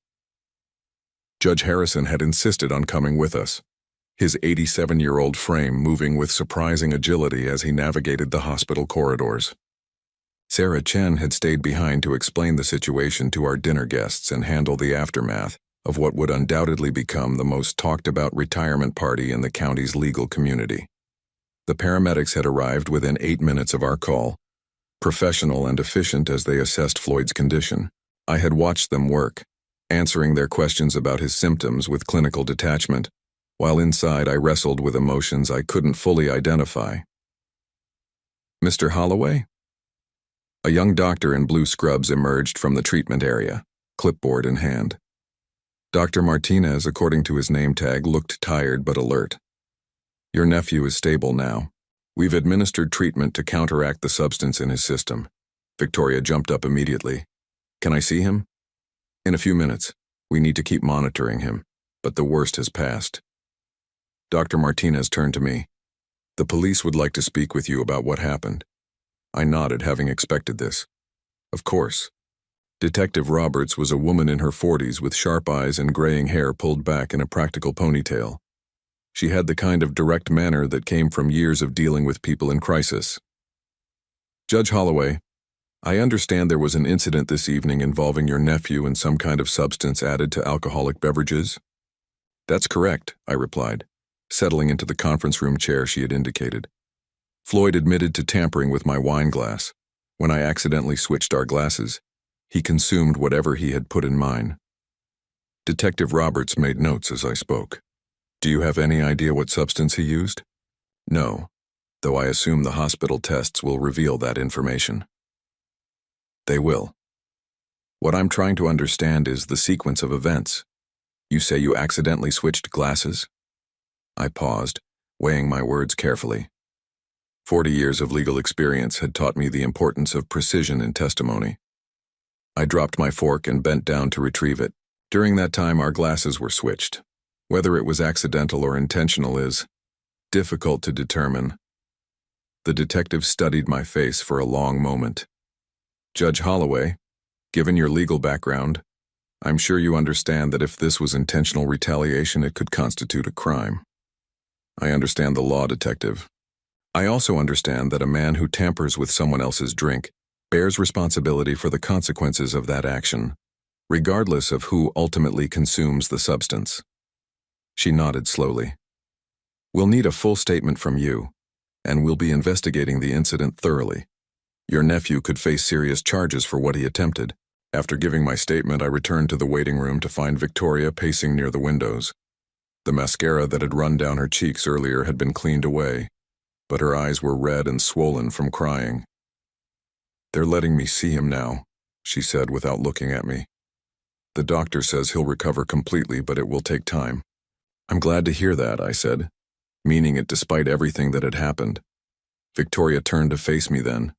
Judge Harrison had insisted on coming with us, his 87-year-old frame moving with surprising agility as he navigated the hospital corridors. Sarah Chen had stayed behind to explain the situation to our dinner guests and handle the aftermath of what would undoubtedly become the most talked-about retirement party in the county's legal community. The paramedics had arrived within 8 minutes of our call, professional and efficient as they assessed Floyd's condition. I had watched them work, answering their questions about his symptoms with clinical detachment, while inside I wrestled with emotions I couldn't fully identify. "Mr. Holloway?" A young doctor in blue scrubs emerged from the treatment area, clipboard in hand. Dr. Martinez, according to his name tag, looked tired but alert. "Your nephew is stable now. We've administered treatment to counteract the substance in his system." Victoria jumped up immediately. "Can I see him?" "In a few minutes. We need to keep monitoring him, but the worst has passed." Dr. Martinez turned to me. "The police would like to speak with you about what happened." I nodded, having expected this. Of course. Detective Roberts was a woman in her 40s with sharp eyes and graying hair pulled back in a practical ponytail. She had the kind of direct manner that came from years of dealing with people in crisis. "Judge Holloway, I understand there was an incident this evening involving your nephew and some kind of substance added to alcoholic beverages." "That's correct," I replied, settling into the conference room chair she had indicated. "Floyd admitted to tampering with my wine glass. When I accidentally switched our glasses, he consumed whatever he had put in mine." Detective Roberts made notes as I spoke. "Do you have any idea what substance he used?" "No, though I assume the hospital tests will reveal that information." "They will. What I'm trying to understand is the sequence of events. You say you accidentally switched glasses?" I paused, weighing my words carefully. 40 years of legal experience had taught me the importance of precision in testimony. I dropped my fork and bent down to retrieve it. During that time, our glasses were switched. Whether it was accidental or intentional is difficult to determine. The detective studied my face for a long moment. "Judge Holloway, given your legal background, I'm sure you understand that if this was intentional retaliation, it could constitute a crime." "I understand the law, Detective. I also understand that a man who tampers with someone else's drink bears responsibility for the consequences of that action, regardless of who ultimately consumes the substance." She nodded slowly. "We'll need a full statement from you, and we'll be investigating the incident thoroughly. Your nephew could face serious charges for what he attempted." After giving my statement, I returned to the waiting room to find Victoria pacing near the windows. The mascara that had run down her cheeks earlier had been cleaned away, but her eyes were red and swollen from crying. "They're letting me see him now," she said without looking at me. "The doctor says he'll recover completely, but it will take time." "I'm glad to hear that," I said, meaning it despite everything that had happened. Victoria turned to face me then,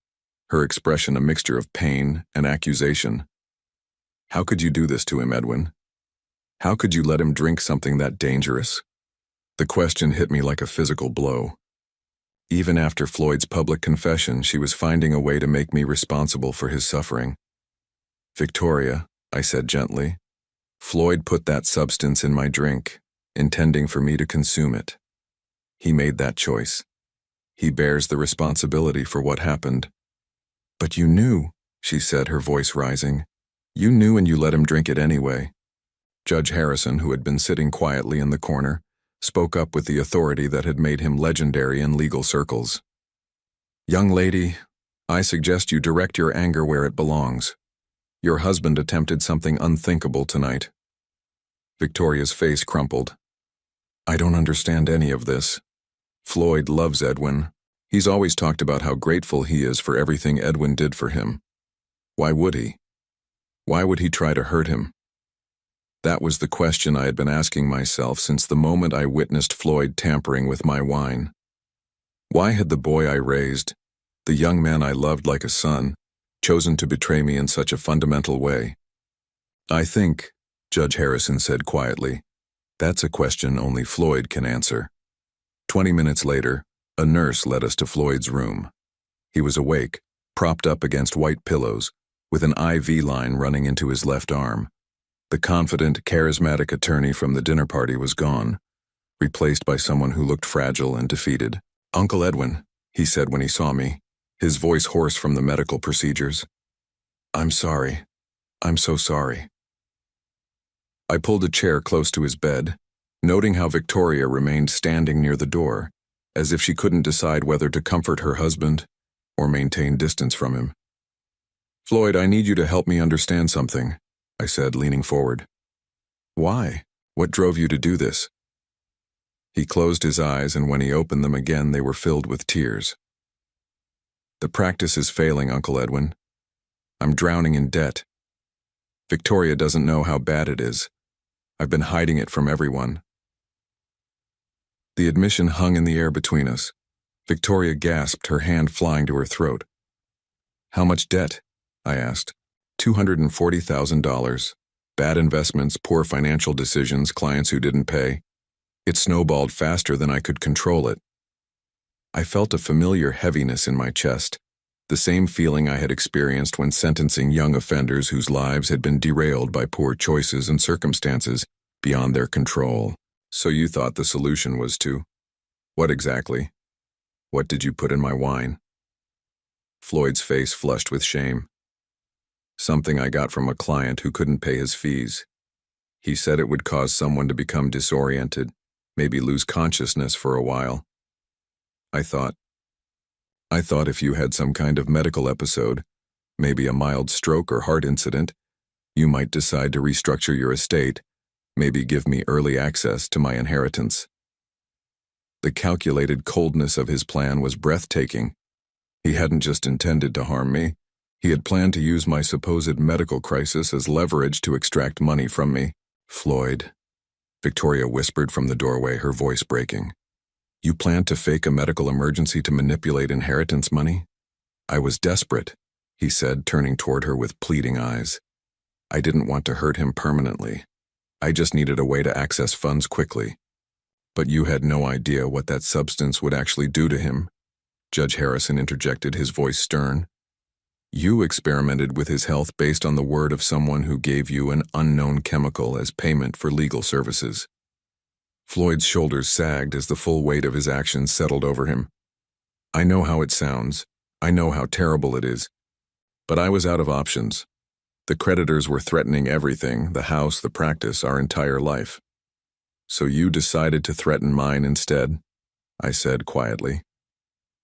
her expression a mixture of pain and accusation. "How could you do this to him, Edwin? How could you let him drink something that dangerous?" The question hit me like a physical blow. Even after Floyd's public confession, she was finding a way to make me responsible for his suffering. "Victoria," I said gently, "Floyd put that substance in my drink, intending for me to consume it. He made that choice. He bears the responsibility for what happened. But you knew, she said, her voice rising. You knew and you let him drink it anyway. Judge Harrison, who had been sitting quietly in the corner, spoke up with the authority that had made him legendary in legal circles. Young lady, I suggest you direct your anger where it belongs. Your husband attempted something unthinkable tonight. Victoria's face crumpled. I don't understand any of this. Floyd loves Edwin. He's always talked about how grateful he is for everything Edwin did for him. Why would he? Why would he try to hurt him? That was the question I had been asking myself since the moment I witnessed Floyd tampering with my wine. Why had the boy I raised, the young man I loved like a son, chosen to betray me in such a fundamental way? I think, Judge Harrison said quietly, that's a question only Floyd can answer. 20 minutes later, a nurse led us to Floyd's room. He was awake, propped up against white pillows, with an IV line running into his left arm. The confident, charismatic attorney from the dinner party was gone, replaced by someone who looked fragile and defeated. Uncle Edwin, he said when he saw me, his voice hoarse from the medical procedures. I'm sorry. I'm so sorry. I pulled a chair close to his bed, noting how Victoria remained standing near the door, as if she couldn't decide whether to comfort her husband or maintain distance from him. Floyd, I need you to help me understand something, I said, leaning forward. Why? What drove you to do this? He closed his eyes, and when he opened them again, they were filled with tears. The practice is failing, Uncle Edwin. I'm drowning in debt. Victoria doesn't know how bad it is. I've been hiding it from everyone. The admission hung in the air between us. Victoria gasped, her hand flying to her throat. How much debt? I asked. $240,000. Bad investments, poor financial decisions, clients who didn't pay. It snowballed faster than I could control it. I felt a familiar heaviness in my chest, the same feeling I had experienced when sentencing young offenders whose lives had been derailed by poor choices and circumstances beyond their control. So you thought the solution was to... What exactly? What did you put in my wine? Floyd's face flushed with shame. Something I got from a client who couldn't pay his fees. He said it would cause someone to become disoriented, maybe lose consciousness for a while. I thought if you had some kind of medical episode, maybe a mild stroke or heart incident, you might decide to restructure your estate, maybe give me early access to my inheritance. The calculated coldness of his plan was breathtaking. He hadn't just intended to harm me. He had planned to use my supposed medical crisis as leverage to extract money from me. Floyd, Victoria whispered from the doorway, her voice breaking. You planned to fake a medical emergency to manipulate inheritance money? I was desperate, he said, turning toward her with pleading eyes. I didn't want to hurt him permanently. I just needed a way to access funds quickly. But you had no idea what that substance would actually do to him. Judge Harrison interjected, his voice stern. You experimented with his health based on the word of someone who gave you an unknown chemical as payment for legal services. Floyd's shoulders sagged as the full weight of his actions settled over him. I know how it sounds. I know how terrible it is. But I was out of options. The creditors were threatening everything, the house, the practice, our entire life. So you decided to threaten mine instead, I said quietly.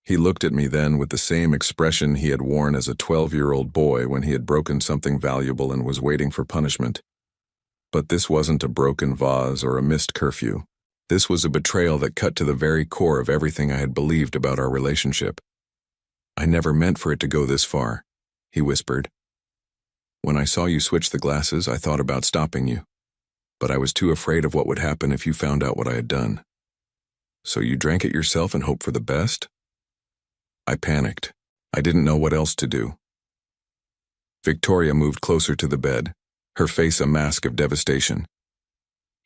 He looked at me then with the same expression he had worn as a 12-year-old boy when he had broken something valuable and was waiting for punishment. But this wasn't a broken vase or a missed curfew. This was a betrayal that cut to the very core of everything I had believed about our relationship. I never meant for it to go this far, he whispered. When I saw you switch the glasses, I thought about stopping you. But I was too afraid of what would happen if you found out what I had done. So you drank it yourself and hoped for the best? I panicked. I didn't know what else to do. Victoria moved closer to the bed, her face a mask of devastation.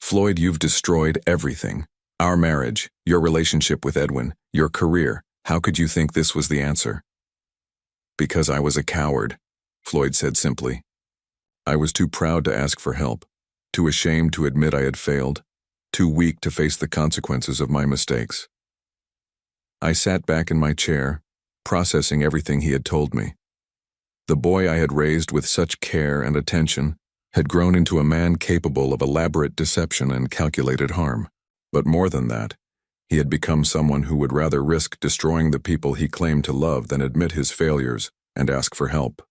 Floyd, you've destroyed everything. Our marriage, your relationship with Edwin, your career. How could you think this was the answer? Because I was a coward, Floyd said simply. I was too proud to ask for help, too ashamed to admit I had failed, too weak to face the consequences of my mistakes. I sat back in my chair, processing everything he had told me. The boy I had raised with such care and attention had grown into a man capable of elaborate deception and calculated harm. But more than that, he had become someone who would rather risk destroying the people he claimed to love than admit his failures and ask for help.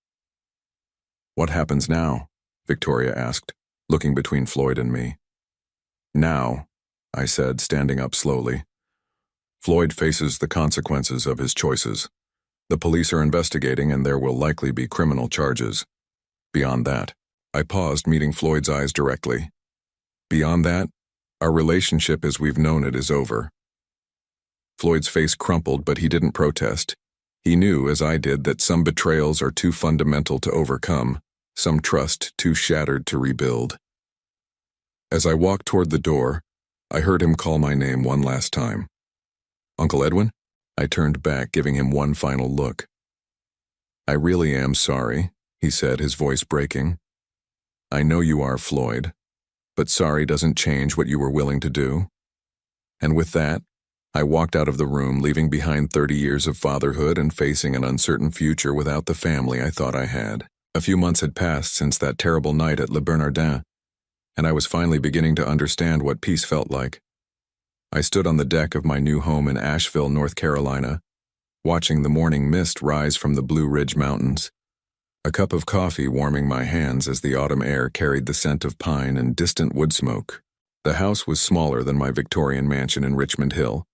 "What happens now?" Victoria asked, looking between Floyd and me. "Now," I said, standing up slowly. "Floyd faces the consequences of his choices. The police are investigating and there will likely be criminal charges. Beyond that," I paused, meeting Floyd's eyes directly. "Beyond that, our relationship as we've known it is over." Floyd's face crumpled, but he didn't protest. He knew, as I did, that some betrayals are too fundamental to overcome, some trust too shattered to rebuild. As I walked toward the door, I heard him call my name one last time. "Uncle Edwin?" I turned back, giving him one final look. "I really am sorry," he said, his voice breaking. "I know you are, Floyd, but sorry doesn't change what you were willing to do." And with that, I walked out of the room, leaving behind 30 years of fatherhood and facing an uncertain future without the family I thought I had. A few months had passed since that terrible night at Le Bernardin, and I was finally beginning to understand what peace felt like. I stood on the deck of my new home in Asheville, North Carolina, watching the morning mist rise from the Blue Ridge Mountains, a cup of coffee warming my hands as the autumn air carried the scent of pine and distant wood smoke. The house was smaller than my Victorian mansion in Richmond Hill,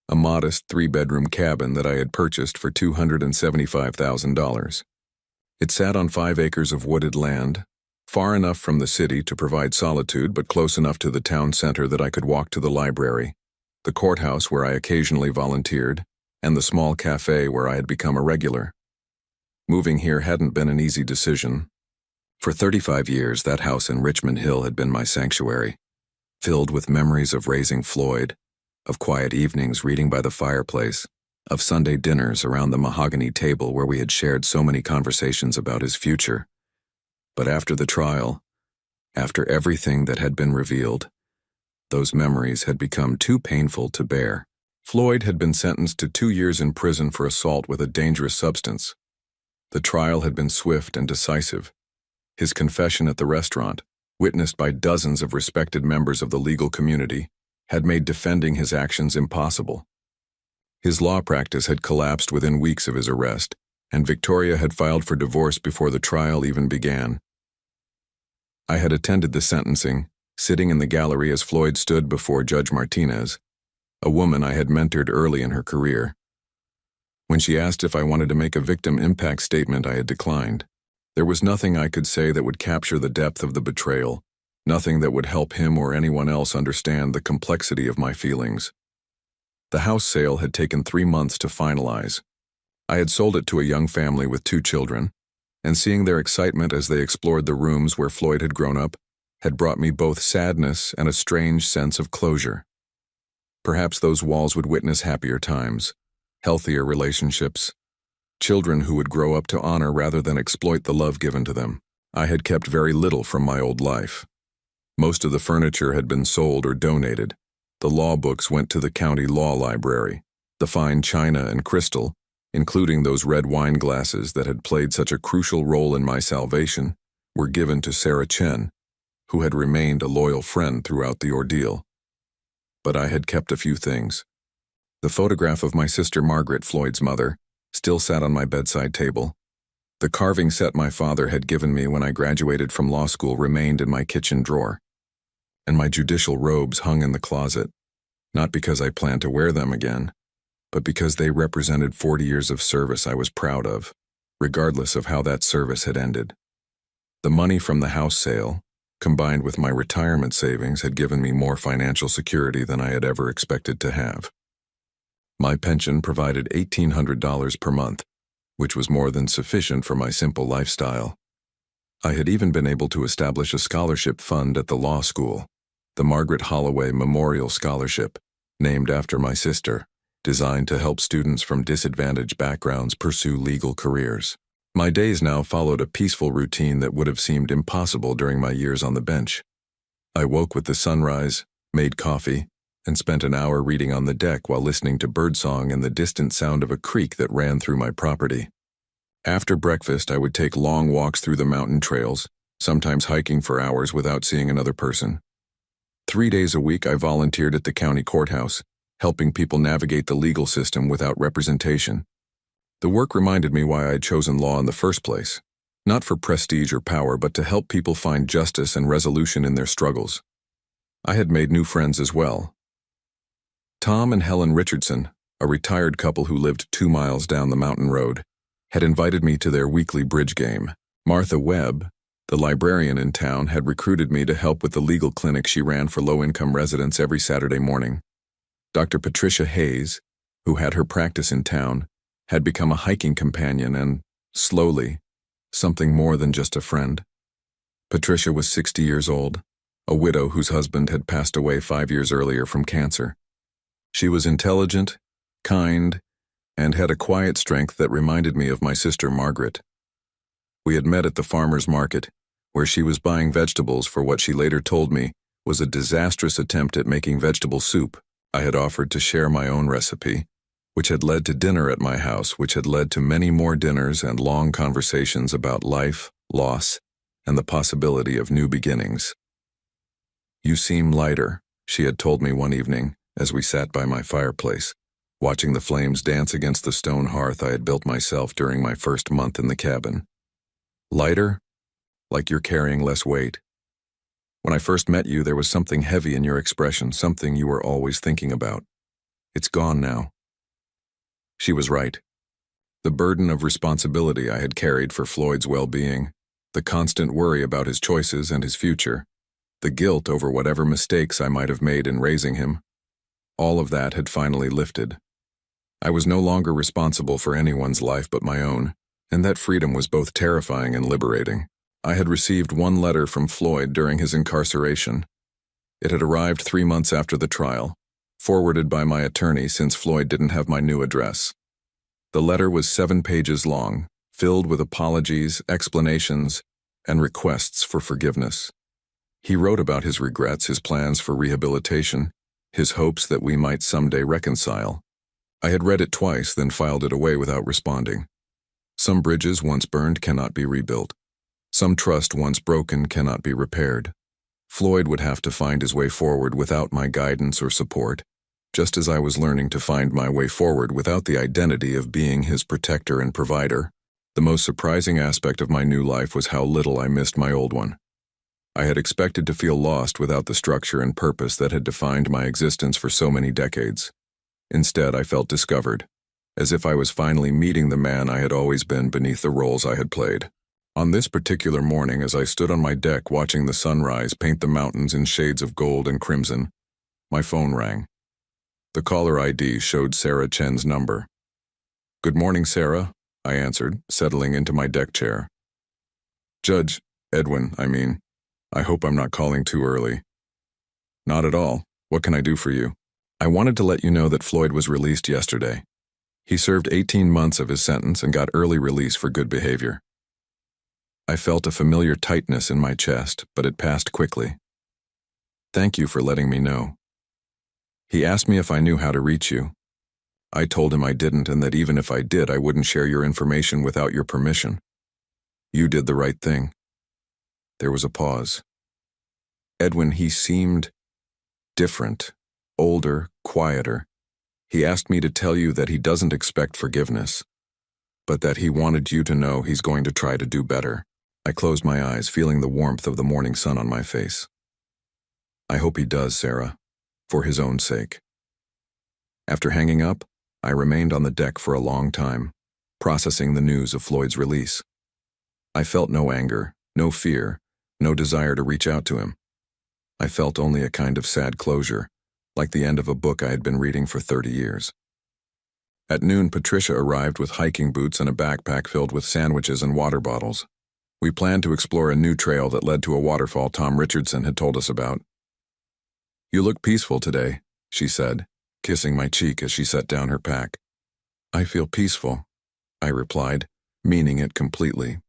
a modest 3-bedroom cabin that I had purchased for $275,000. It sat on 5 acres of wooded land, far enough from the city to provide solitude but close enough to the town center that I could walk to the library, the courthouse where I occasionally volunteered, and the small cafe where I had become a regular. Moving here hadn't been an easy decision. For 35 years, that house in Richmond Hill had been my sanctuary, filled with memories of raising Floyd, of quiet evenings reading by the fireplace, of Sunday dinners around the mahogany table where we had shared so many conversations about his future. But after the trial, after everything that had been revealed, those memories had become too painful to bear. Floyd had been sentenced to 2 years in prison for assault with a dangerous substance. The trial had been swift and decisive. His confession at the restaurant, witnessed by dozens of respected members of the legal community, had made defending his actions impossible. His law practice had collapsed within weeks of his arrest, and Victoria had filed for divorce before the trial even began. I had attended the sentencing, sitting in the gallery as Floyd stood before Judge Martinez, a woman I had mentored early in her career. When she asked if I wanted to make a victim impact statement, I had declined. There was nothing I could say that would capture the depth of the betrayal, nothing that would help him or anyone else understand the complexity of my feelings. The house sale had taken 3 months to finalize. I had sold it to a young family with 2 children, and seeing their excitement as they explored the rooms where Floyd had grown up had brought me both sadness and a strange sense of closure. Perhaps those walls would witness happier times, healthier relationships, children who would grow up to honor rather than exploit the love given to them. I had kept very little from my old life. Most of the furniture had been sold or donated. The law books went to the county law library. The fine china and crystal, including those red wine glasses that had played such a crucial role in my salvation, were given to Sarah Chen, who had remained a loyal friend throughout the ordeal. But I had kept a few things. The photograph of my sister Margaret, Floyd's mother, still sat on my bedside table. The carving set my father had given me when I graduated from law school remained in my kitchen drawer. And my judicial robes hung in the closet, not because I planned to wear them again, but because they represented 40 years of service I was proud of, regardless of how that service had ended. The money from the house sale, combined with my retirement savings, had given me more financial security than I had ever expected to have. My pension provided $1,800 per month, which was more than sufficient for my simple lifestyle. I had even been able to establish a scholarship fund at the law school, the Margaret Holloway Memorial Scholarship, named after my sister, designed to help students from disadvantaged backgrounds pursue legal careers. My days now followed a peaceful routine that would have seemed impossible during my years on the bench. I woke with the sunrise, made coffee, and spent an hour reading on the deck while listening to birdsong and the distant sound of a creek that ran through my property. After breakfast, I would take long walks through the mountain trails, sometimes hiking for hours without seeing another person. 3 days a week, I volunteered at the county courthouse, helping people navigate the legal system without representation. The work reminded me why I had chosen law in the first place, not for prestige or power, but to help people find justice and resolution in their struggles. I had made new friends as well. Tom and Helen Richardson, a retired couple who lived 2 miles down the mountain road, had invited me to their weekly bridge game. Martha Webb, the librarian in town, had recruited me to help with the legal clinic she ran for low-income residents every Saturday morning. Dr. Patricia Hayes, who had her practice in town, had become a hiking companion and, slowly, something more than just a friend. Patricia was 60 years old, a widow whose husband had passed away 5 years earlier from cancer. She was intelligent, kind, and had a quiet strength that reminded me of my sister Margaret. We had met at the farmer's market, where she was buying vegetables for what she later told me was a disastrous attempt at making vegetable soup. I had offered to share my own recipe, which had led to dinner at my house, which had led to many more dinners and long conversations about life, loss, and the possibility of new beginnings. "You seem lighter," she had told me one evening as we sat by my fireplace, watching the flames dance against the stone hearth I had built myself during my first month in the cabin. "Lighter? Like you're carrying less weight. When I first met you, there was something heavy in your expression, something you were always thinking about. It's gone now." She was right. The burden of responsibility I had carried for Floyd's well-being, the constant worry about his choices and his future, the guilt over whatever mistakes I might have made in raising him, all of that had finally lifted. I was no longer responsible for anyone's life but my own, and that freedom was both terrifying and liberating. I had received one letter from Floyd during his incarceration. It had arrived 3 months after the trial, forwarded by my attorney since Floyd didn't have my new address. The letter was 7 pages long, filled with apologies, explanations, and requests for forgiveness. He wrote about his regrets, his plans for rehabilitation, his hopes that we might someday reconcile. I had read it twice, then filed it away without responding. Some bridges once burned cannot be rebuilt. Some trust once broken cannot be repaired. Floyd would have to find his way forward without my guidance or support, just as I was learning to find my way forward without the identity of being his protector and provider. The most surprising aspect of my new life was how little I missed my old one. I had expected to feel lost without the structure and purpose that had defined my existence for so many decades. Instead, I felt discovered, as if I was finally meeting the man I had always been beneath the roles I had played. On this particular morning, as I stood on my deck watching the sunrise paint the mountains in shades of gold and crimson, my phone rang. The caller ID showed Sarah Chen's number. "Good morning, Sarah," I answered, settling into my deck chair. "Judge, Edwin, I hope I'm not calling too early." "Not at all. What can I do for you?" "I wanted to let you know that Floyd was released yesterday. He served 18 months of his sentence and got early release for good behavior." I felt a familiar tightness in my chest, but it passed quickly. "Thank you for letting me know." "He asked me if I knew how to reach you. I told him I didn't, and that even if I did, I wouldn't share your information without your permission. You did the right thing." There was a pause. "Edwin, he seemed different, older, quieter. He asked me to tell you that he doesn't expect forgiveness, but that he wanted you to know he's going to try to do better." I closed my eyes, feeling the warmth of the morning sun on my face. "I hope he does, Sarah, for his own sake." After hanging up, I remained on the deck for a long time, processing the news of Floyd's release. I felt no anger, no fear, no desire to reach out to him. I felt only a kind of sad closure, like the end of a book I had been reading for 30 years. At noon, Patricia arrived with hiking boots and a backpack filled with sandwiches and water bottles. We planned to explore a new trail that led to a waterfall Tom Richardson had told us about. "You look peaceful today," she said, kissing my cheek as she set down her pack. "I feel peaceful," I replied, meaning it completely.